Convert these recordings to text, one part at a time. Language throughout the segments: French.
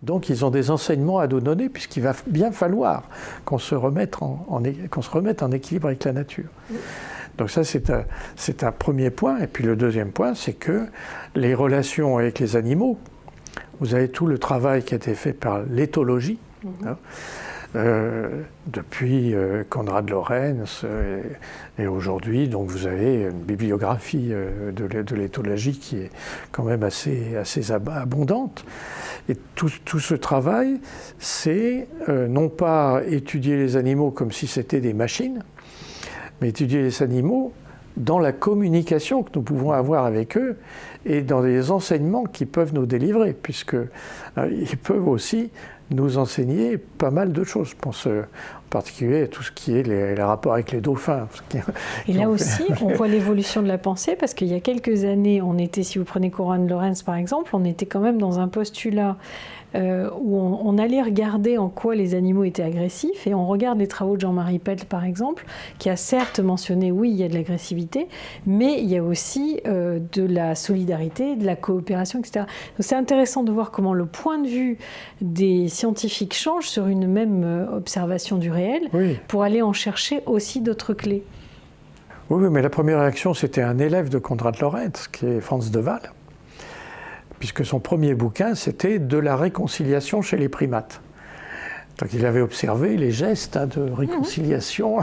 Donc ils ont des enseignements à nous donner, puisqu'il va bien falloir qu'on se remette en équilibre avec la nature. Donc ça, c'est un premier point. Et puis le deuxième point, c'est que les relations avec les animaux, vous avez tout le travail qui a été fait par l'éthologie, depuis Konrad Lorenz, et aujourd'hui, donc vous avez une bibliographie de l'éthologie qui est quand même assez abondante. Et tout ce travail, c'est non pas étudier les animaux comme si c'était des machines, mais étudier les animaux dans la communication que nous pouvons avoir avec eux et dans les enseignements qu'ils peuvent nous délivrer, puisqu'ils peuvent aussi nous enseigner pas mal de choses. Je pense en particulier à tout ce qui est les rapports avec les dauphins. Et là aussi, on voit l'évolution de la pensée, parce qu'il y a quelques années, si vous prenez Konrad Lorenz par exemple, on était quand même dans un postulat où on allait regarder en quoi les animaux étaient agressifs, et on regarde les travaux de Jean-Marie Pell par exemple, qui a certes mentionné, oui, il y a de l'agressivité, mais il y a aussi de la solidarité, de la coopération, etc. Donc c'est intéressant de voir comment le point de vue des scientifiques change sur une même observation du réel, pour aller en chercher aussi d'autres clés. Oui, mais la première réaction, c'était un élève de Konrad Lorenz, qui est Franz de Waal, puisque son premier bouquin, c'était de la réconciliation chez les primates. Donc il avait observé les gestes de réconciliation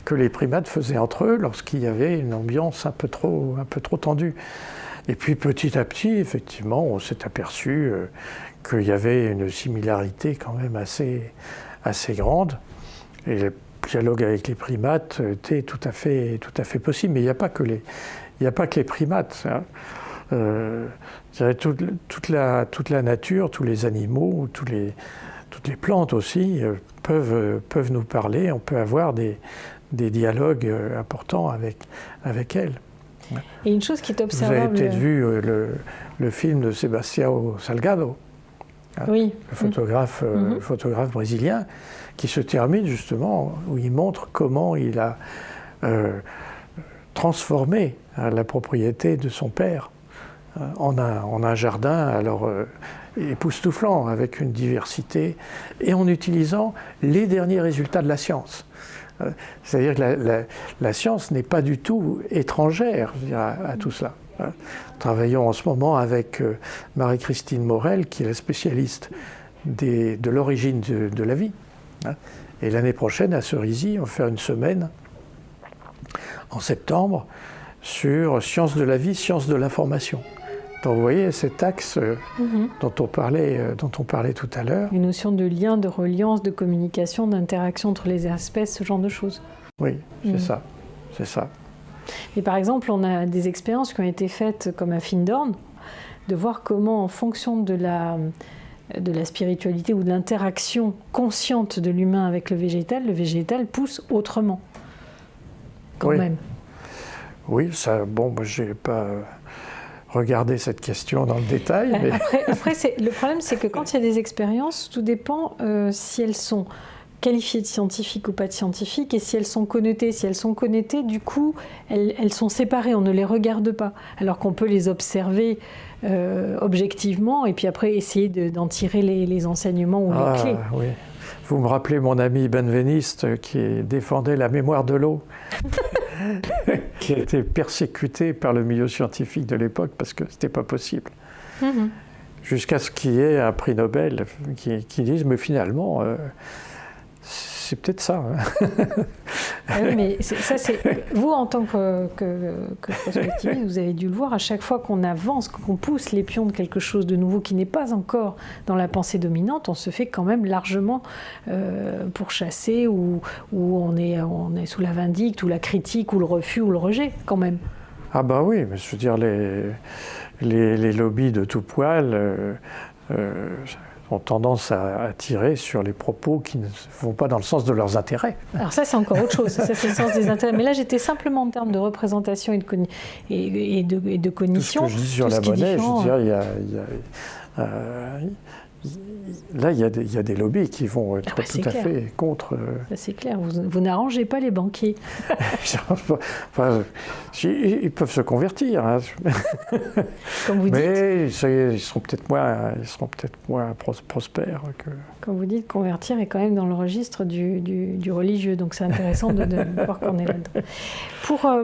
que les primates faisaient entre eux lorsqu'il y avait une ambiance un peu trop tendue. Et puis petit à petit, effectivement, on s'est aperçu qu'il y avait une similarité quand même assez grande. Et le dialogue avec les primates était tout à fait possible. Mais il n'y a pas que les primates. Toute la nature, tous les animaux, toutes les plantes aussi peuvent nous parler. On peut avoir des dialogues importants avec elles. Et une chose qui est observable... Vous avez peut-être vu le film de Sebastião Salgado, le photographe brésilien, qui se termine justement, où il montre comment il a transformé la propriété de son père en un jardin alors époustouflant, avec une diversité, et en utilisant les derniers résultats de la science. C'est-à-dire que la science n'est pas du tout étrangère, je dirais, à tout cela. Travaillons en ce moment avec Marie-Christine Morel, qui est la spécialiste de l'origine de la vie. Et l'année prochaine, à Cerisy, on va faire une semaine, en septembre, sur sciences de la vie, sciences de l'information. Donc vous voyez cet axe dont on parlait tout à l'heure. Une notion de lien, de reliance, de communication, d'interaction entre les espèces, ce genre de choses. Oui, c'est ça. Et par exemple, on a des expériences qui ont été faites comme à Findorn, de voir comment, en fonction de la spiritualité ou de l'interaction consciente de l'humain avec le végétal pousse autrement, quand même. Oui, ça, bon, moi, j'ai pas regardé cette question dans le détail. Mais... Après le problème, c'est que quand il y a des expériences, tout dépend si elles sont qualifiées de scientifiques ou pas de scientifiques, et si elles sont connotées. Si elles sont connotées, du coup, elles sont séparées, on ne les regarde pas, alors qu'on peut les observer objectivement, et puis après essayer d'en tirer les enseignements ou les clés. Oui. Vous me rappelez mon ami benveniste qui défendait la mémoire de l'eau, qui a été persécuté par le milieu scientifique de l'époque parce que c'était pas possible. Jusqu'à ce qu'il y ait un prix Nobel qui dise, mais finalement, c'est peut-être ça. Oui, mais ça, c'est vous, en tant que prospectiviste, vous avez dû le voir, à chaque fois qu'on avance, qu'on pousse les pions de quelque chose de nouveau qui n'est pas encore dans la pensée dominante, on se fait quand même largement pourchasser, ou on est sous la vindicte, ou la critique, ou le refus, ou le rejet, quand même. Ah bah oui, mais je veux dire, les lobbies de tout poil ont tendance à tirer sur les propos qui ne vont pas dans le sens de leurs intérêts. Alors ça, c'est encore autre chose. Ça, c'est le sens des intérêts. Mais là, j'étais simplement en termes de représentation et de cognition. Tout ce que je dis sur la monnaie, je veux dire, il là, il y a des lobbies qui vont être tout à fait contre. C'est clair, vous n'arrangez pas les banquiers. Enfin, ils peuvent se convertir. Hein. Comme vous mais ils seront peut-être moins prospères que. Comme vous dites, convertir est quand même dans le registre du religieux, donc c'est intéressant de voir qu'on est là-dedans.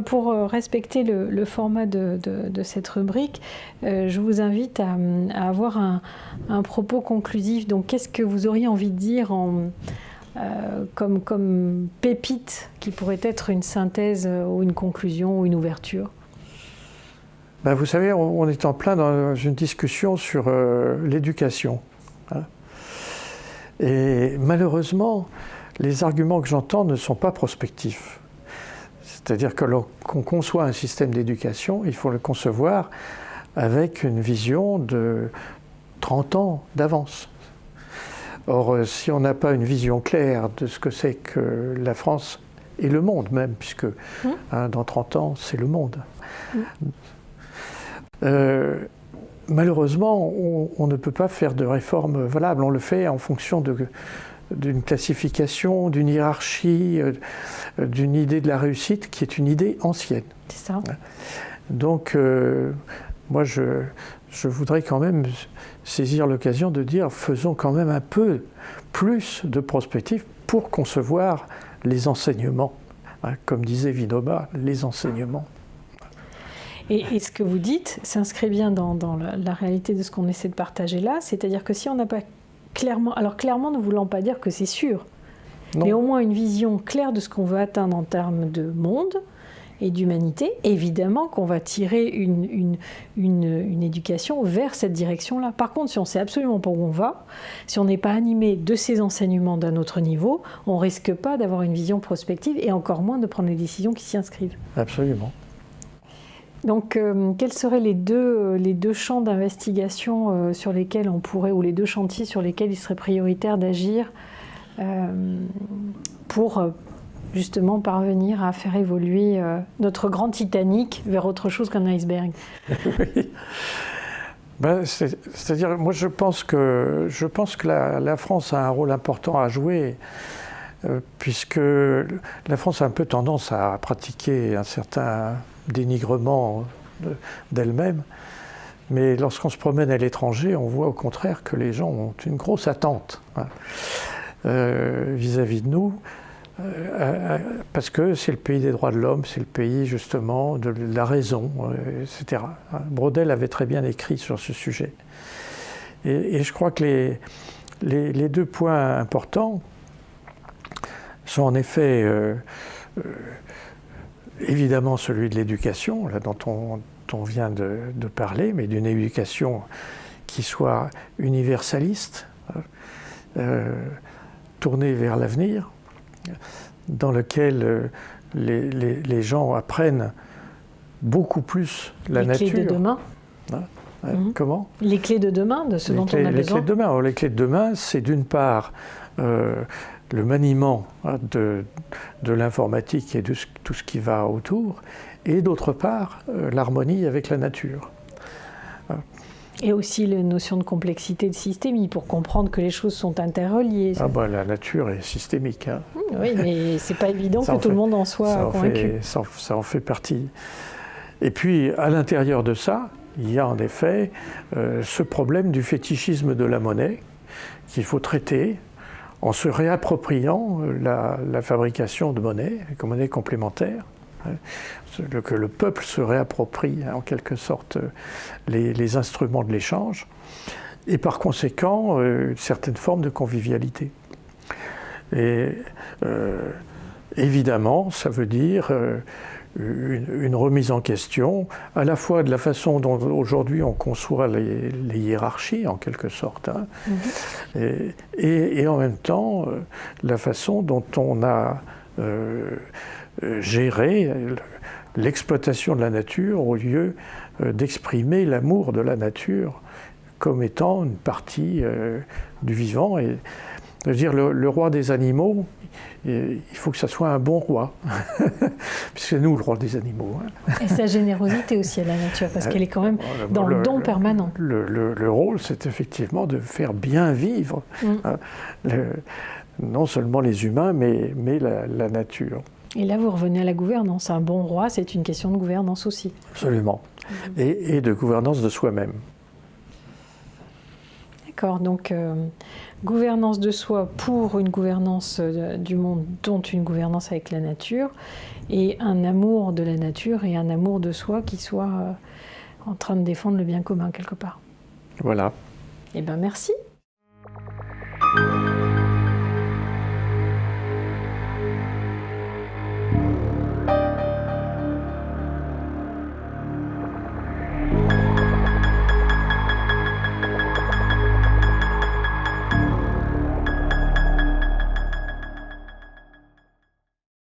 Pour respecter le format de cette rubrique, je vous invite à avoir un propos conclusif. Donc, qu'est-ce que vous auriez envie de dire comme pépite qui pourrait être une synthèse ou une conclusion ou une ouverture? Ben, vous savez, on est en plein dans une discussion sur l'éducation. Hein. Et malheureusement, les arguments que j'entends ne sont pas prospectifs. C'est-à-dire que qu'on conçoit un système d'éducation, il faut le concevoir avec une vision de 30 ans d'avance. Or, si on n'a pas une vision claire de ce que c'est que la France et le monde même, puisque dans 30 ans, c'est le monde. Malheureusement, on ne peut pas faire de réforme valable. On le fait en fonction d'une classification, d'une hiérarchie, d'une idée de la réussite qui est une idée ancienne. C'est ça. Donc, moi, je voudrais quand même saisir l'occasion de dire faisons quand même un peu plus de prospective pour concevoir les enseignements. Hein, comme disait Vinoba, les enseignements. Et ce que vous dites s'inscrit bien dans la réalité de ce qu'on essaie de partager là, c'est-à-dire que si on n'a pas clairement, alors clairement ne voulant pas dire que c'est sûr, non. Mais au moins une vision claire de ce qu'on veut atteindre en termes de monde et d'humanité, évidemment qu'on va tirer une éducation vers cette direction-là. Par contre, si on ne sait absolument pas où on va, si on n'est pas animé de ces enseignements d'un autre niveau, on ne risque pas d'avoir une vision prospective et encore moins de prendre les décisions qui s'y inscrivent. Absolument. Donc, quels seraient les deux champs d'investigation sur lesquels on pourrait, ou les deux chantiers sur lesquels il serait prioritaire d'agir pour justement parvenir à faire évoluer notre grand Titanic vers autre chose qu'un iceberg? Oui. Ben, c'est-à-dire, moi je pense que la France a un rôle important à jouer, puisque la France a un peu tendance à pratiquer un certain dénigrement d'elle-même. Mais lorsqu'on se promène à l'étranger, on voit au contraire que les gens ont une grosse attente vis-à-vis de nous, parce que c'est le pays des droits de l'homme, c'est le pays justement de la raison, etc. Braudel avait très bien écrit sur ce sujet. Et je crois que les deux points importants sont en effet évidemment celui de l'éducation, là, dont on vient de parler, mais d'une éducation qui soit universaliste, tournée vers l'avenir, dans lequel les gens apprennent beaucoup plus la nature. Les clés de demain. Comment ? Les clés de demain, de ce dont on a besoin. Les clés de demain. Alors, les clés de demain, c'est d'une part le maniement de l'informatique et de tout ce qui va autour, et d'autre part, l'harmonie avec la nature. Et aussi la notion de complexité de systémie, pour comprendre que les choses sont interreliées. Ah bah, la nature est systémique. Hein. Oui, mais c'est pas évident que tout le monde en soit convaincu. Ça en fait partie. Et puis, à l'intérieur de ça, il y a en effet ce problème du fétichisme de la monnaie qu'il faut traiter en se réappropriant la fabrication de monnaie, comme monnaie complémentaire, que le peuple se réapproprie en quelque sorte les instruments de l'échange, et par conséquent une certaine forme de convivialité. Et évidemment, ça veut dire une remise en question, à la fois de la façon dont aujourd'hui on conçoit les hiérarchies, en quelque sorte, hein, et en même temps la façon dont on a géré l'exploitation de la nature au lieu d'exprimer l'amour de la nature comme étant une partie du vivant. Je veux dire, le roi des animaux, il faut que ça soit un bon roi, puisque c'est nous le roi des animaux. Hein. Et sa générosité aussi à la nature, parce qu'elle est quand même dans le don permanent. Le rôle, c'est effectivement de faire bien vivre non seulement les humains, mais la nature. Et là, vous revenez à la gouvernance. Un bon roi, c'est une question de gouvernance aussi. Absolument. Et de gouvernance de soi-même. D'accord, donc gouvernance de soi pour une gouvernance du monde, dont une gouvernance avec la nature, et un amour de la nature et un amour de soi qui soit en train de défendre le bien commun quelque part. Voilà. Eh bien, merci.